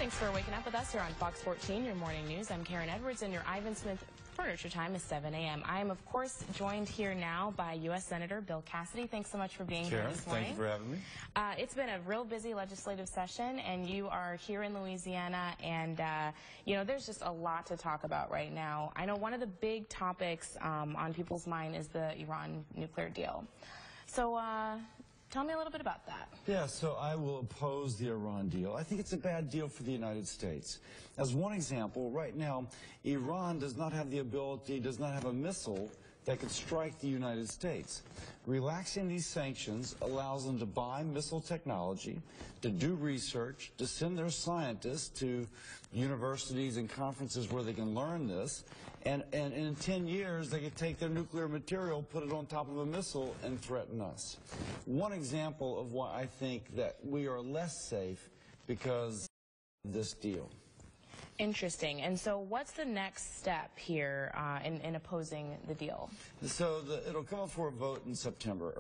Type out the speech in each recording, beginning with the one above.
Thanks for waking up with us here on Fox 14, your morning news. I'm Karen Edwards, and your Ivan Smith Furniture Time is 7 a.m. I am, of course, joined here now by U.S. Senator Bill Cassidy. Thanks so much for being here this morning. Thank you for having me. It's been a real busy legislative session, and you are here in Louisiana, and, you know, there's just a lot to talk about right now. I know one of the big topics on people's mind is the Iran nuclear deal. So, tell me a little bit about that. Yeah, so I will oppose the Iran deal. I think it's a bad deal for the United States. As one example, right now, Iran does not have the ability, does not have a missile that could strike the United States. Relaxing these sanctions allows them to buy missile technology, to do research, to send their scientists to universities and conferences where they can learn this, and in 10 years they could take their nuclear material, put it on top of a missile, and threaten us. One example of why I think that we are less safe because of this deal. Interesting. And so what's the next step here in opposing the deal? So it'll come up for a vote in September,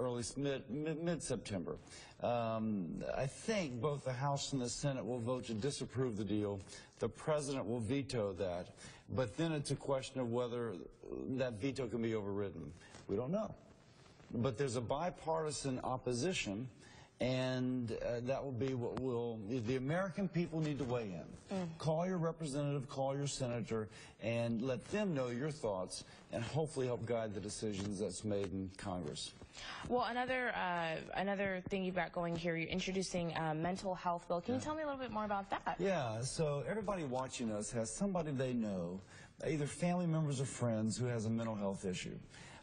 mid-September. I think both the House and the Senate will vote to disapprove the deal. The President will veto that. But then it's a question of whether that veto can be overridden. We don't know. But there's a bipartisan opposition, and that will be what the American people need to weigh in. Call your representative, call your senator, and let them know your thoughts, and hopefully help guide the decisions that's made in Congress. Well, another thing you've got going here, you're introducing a mental health bill. Can you tell me a little bit more about that? Yeah, so everybody watching us has somebody they know, either family members or friends, who has a mental health issue.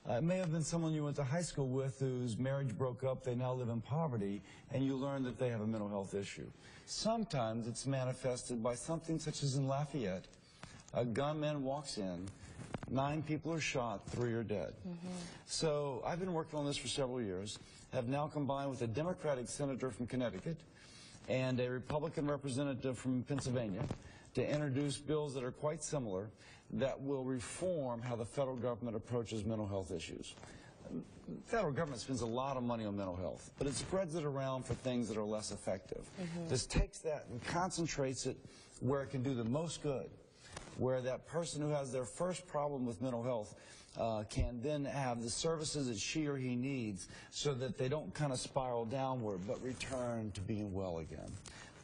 It may have been someone you went to high school with whose marriage broke up, they now live in poverty, and you learn that they have a mental health issue. Sometimes it's manifested by something such as in Lafayette. A gunman walks in, 9 people are shot, 3 are dead. So I've been working on this for several years, have now combined with a Democratic senator from Connecticut and a Republican representative from Pennsylvania to introduce bills that are quite similar that will reform how the federal government approaches mental health issues. The federal government spends a lot of money on mental health, but it spreads it around for things that are less effective. This takes that and concentrates it where it can do the most good, where that person who has their first problem with mental health can then have the services that she or he needs so that they don't kind of spiral downward but return to being well again.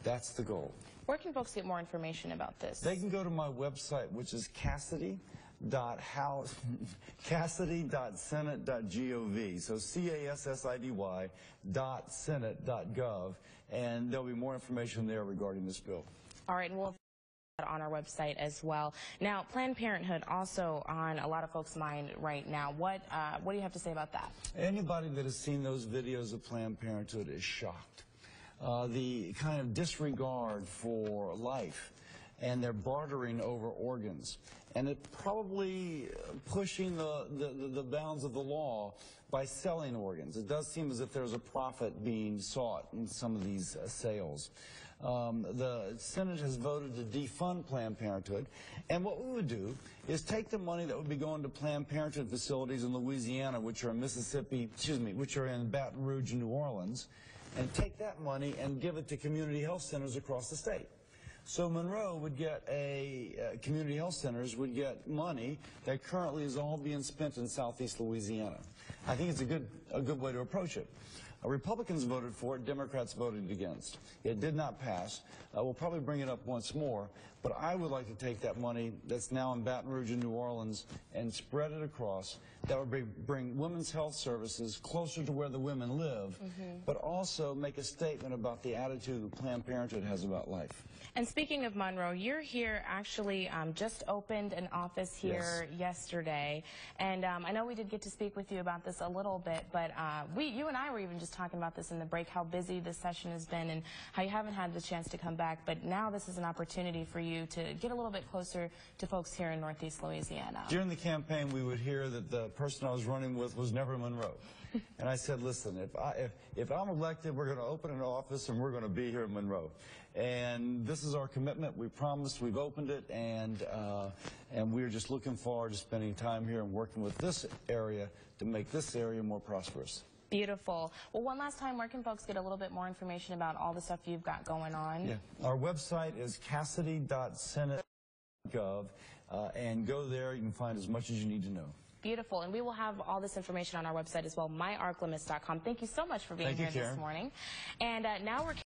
That's the goal. Where can folks get more information about this? They can go to my website, which is cassidy.senate.gov. So CASSIDY.senate.gov, and there'll be more information there regarding this bill. All right, and we'll on our website as well. Now, Planned Parenthood also on a lot of folks' mind right now. What do you have to say about that? Anybody that has seen those videos of Planned Parenthood is shocked. The kind of disregard for life, and they're bartering over organs, and it probably pushing the bounds of the law by selling organs. It does seem as if there's a profit being sought in some of these sales. The Senate has voted to defund Planned Parenthood, and what we would do is take the money that would be going to Planned Parenthood facilities in Louisiana, which are in which are in Baton Rouge and New Orleans, and take that money and give it to community health centers across the state. So Monroe would get community health centers would get money that currently is all being spent in southeast Louisiana. I think it's a good way to approach it. Republicans voted for it, Democrats voted against. It did not pass. We'll probably bring it up once more, but I would like to take that money that's now in Baton Rouge and New Orleans and spread it across. That would bring women's health services closer to where the women live, but also make a statement about the attitude that Planned Parenthood has about life. And speaking of Monroe, you're here actually just opened an office here yesterday, and I know we did get to speak with you about this a little bit, but you and I were even just talking about this in the break, how busy this session has been and how you haven't had the chance to come back, but now this is an opportunity for you to get a little bit closer to folks here in Northeast Louisiana. During the campaign, we would hear that the person I was running with was never Monroe. And I said, listen, if I'm elected, we're going to open an office and we're going to be here in Monroe. And this is our commitment. We promised, we've opened it, and we're just looking forward to spending time here and working with this area to make this area more prosperous. Beautiful. Well, one last time, where can folks get a little bit more information about all the stuff you've got going on? Yeah. Our website is cassidy.senate.gov, and go there. You can find as much as you need to know. Beautiful. And we will have all this information on our website as well, myarclimits.com. Thank you so much for being here this morning. And now we're